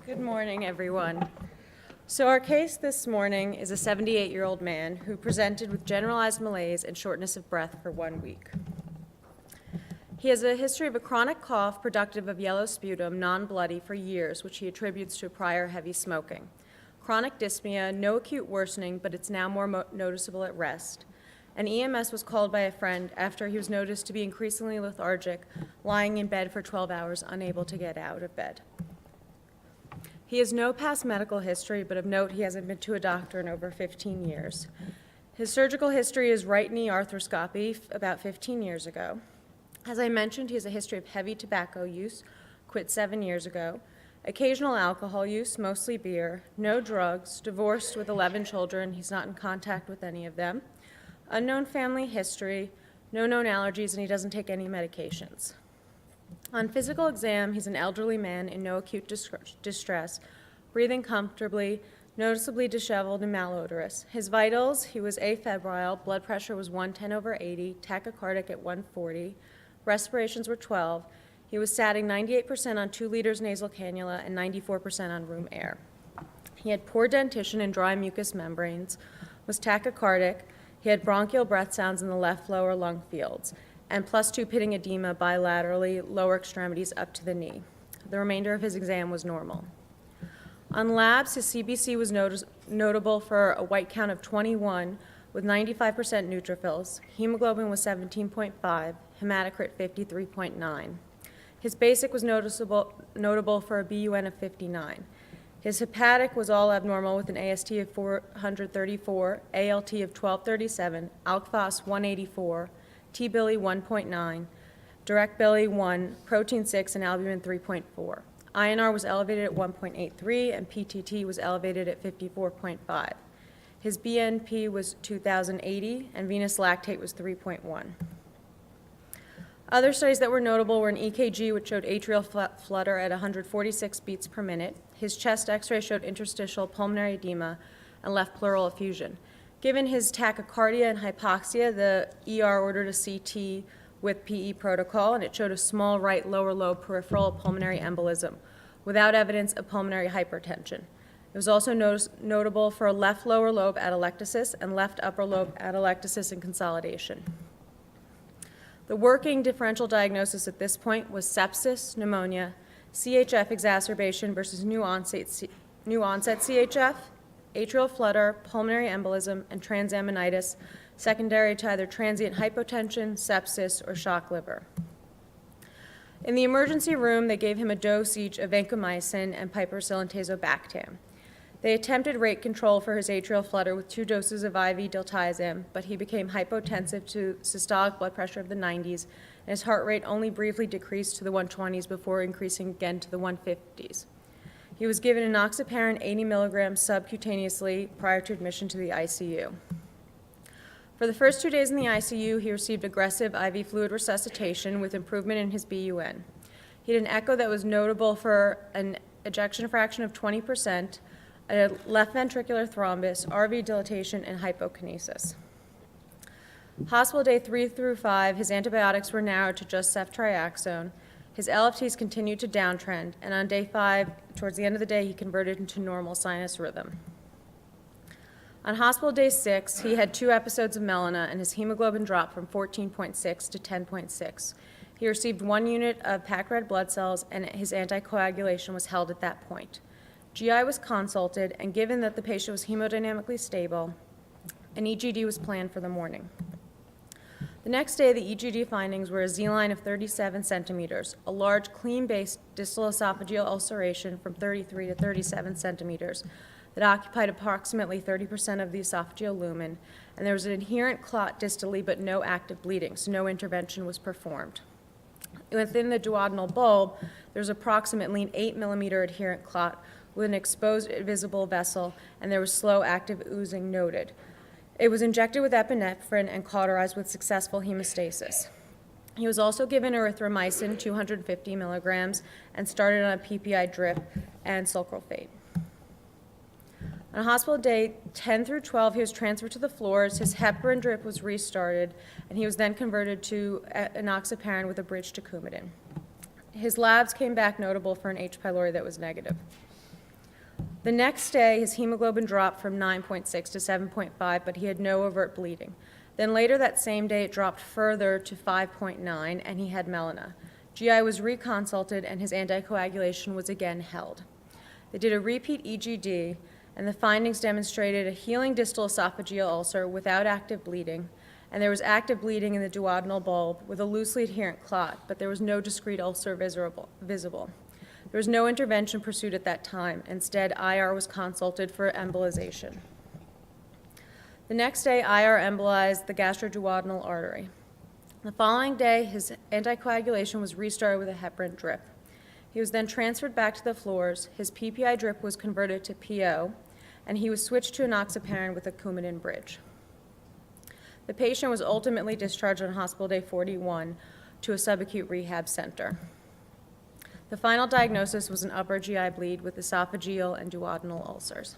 Good morning, everyone. So our case this morning is a 78-year-old man who presented with generalized malaise and shortness of breath for 1 week. He has a history of a chronic cough productive of yellow sputum, non-bloody, for years, which he attributes to prior heavy smoking. Chronic dyspnea, no acute worsening, but it's now more noticeable at rest. An EMS was called by a friend after he was noticed to be increasingly lethargic, lying in bed for 12 hours, unable to get out of bed. He has no past medical history, but of note, he hasn't been to a doctor in over 15 years. His surgical history is right knee arthroscopy about 15 years ago. As I mentioned, he has a history of heavy tobacco use, quit 7 years ago, occasional alcohol use, mostly beer, no drugs, divorced with 11 children, he's not in contact with any of them, unknown family history, no known allergies, and he doesn't take any medications. On physical exam, he's an elderly man in no acute distress, breathing comfortably, noticeably disheveled and malodorous. His vitals, he was afebrile, blood pressure was 110/80, tachycardic at 140, respirations were 12. He was satting 98% on 2 liters nasal cannula and 94% on room air. He had poor dentition and dry mucous membranes, was tachycardic, he had bronchial breath sounds in the left lower lung fields, and +2 pitting edema bilaterally, lower extremities up to the knee. The remainder of his exam was normal. On labs, his CBC was notable for a white count of 21 with 95% neutrophils. Hemoglobin was 17.5, hematocrit 53.9. His basic was notable for a BUN of 59. His hepatic was all abnormal with an AST of 434, ALT of 1237, Alk Phos 184, T-Billy 1.9, direct Billy 1, protein 6, and albumin 3.4. INR was elevated at 1.83, and PTT was elevated at 54.5. His BNP was 2,080, and venous lactate was 3.1. Other studies that were notable were an EKG, which showed atrial flutter at 146 beats per minute. His chest X-ray showed interstitial pulmonary edema and left pleural effusion. Given his tachycardia and hypoxia, the ER ordered a CT with PE protocol, and it showed a small right lower lobe peripheral pulmonary embolism without evidence of pulmonary hypertension. It was also notable for a left lower lobe atelectasis and left upper lobe atelectasis and consolidation. The working differential diagnosis at this point was sepsis, pneumonia, CHF exacerbation versus new onset CHF, atrial flutter, pulmonary embolism, and transaminitis, secondary to either transient hypotension, sepsis, or shock liver. In the emergency room, they gave him a dosage of vancomycin and piperacillin tazobactam. They attempted rate control for his atrial flutter with 2 doses of IV diltiazem, but he became hypotensive to systolic blood pressure of the 90s, and his heart rate only briefly decreased to the 120s before increasing again to the 150s. He was given enoxaparin 80 milligrams subcutaneously prior to admission to the ICU. For the first 2 days in the ICU, he received aggressive IV fluid resuscitation with improvement in his BUN. He had an echo that was notable for an ejection fraction of 20%, a left ventricular thrombus, RV dilatation, and hypokinesis. Hospital day 3 through 5, his antibiotics were narrowed to just ceftriaxone. His LFTs continued to downtrend, and on day 5, towards the end of the day, he converted into normal sinus rhythm. On hospital day 6, he had 2 episodes of melena, and his hemoglobin dropped from 14.6 to 10.6. He received 1 unit of packed red blood cells, and his anticoagulation was held at that point. GI was consulted, and given that the patient was hemodynamically stable, an EGD was planned for the morning. The next day, the EGD findings were a Z-line of 37 centimeters, a large clean-based distal esophageal ulceration from 33 to 37 centimeters that occupied approximately 30% of the esophageal lumen, and there was an adherent clot distally but no active bleeding, so no intervention was performed. Within the duodenal bulb, there was approximately an 8 millimeter adherent clot with an exposed visible vessel, and there was slow active oozing noted. It was injected with epinephrine and cauterized with successful hemostasis. He was also given erythromycin, 250 milligrams, and started on a PPI drip and sulcralfate. On hospital day 10 through 12, he was transferred to the floors, his heparin drip was restarted, and he was then converted to enoxaparin with a bridge to Coumadin. His labs came back notable for an H. pylori that was negative. The next day, his hemoglobin dropped from 9.6 to 7.5, but he had no overt bleeding. Then later that same day, it dropped further to 5.9, and he had melena. GI was reconsulted, and his anticoagulation was again held. They did a repeat EGD, and the findings demonstrated a healing distal esophageal ulcer without active bleeding, and there was active bleeding in the duodenal bulb with a loosely adherent clot, but there was no discrete ulcer visible. There was no intervention pursued at that time. Instead, IR was consulted for embolization. The next day, IR embolized the gastroduodenal artery. The following day, his anticoagulation was restarted with a heparin drip. He was then transferred back to the floors. His PPI drip was converted to PO, and he was switched to enoxaparin with a Coumadin bridge. The patient was ultimately discharged on hospital day 41 to a subacute rehab center. The final diagnosis was an upper GI bleed with esophageal and duodenal ulcers.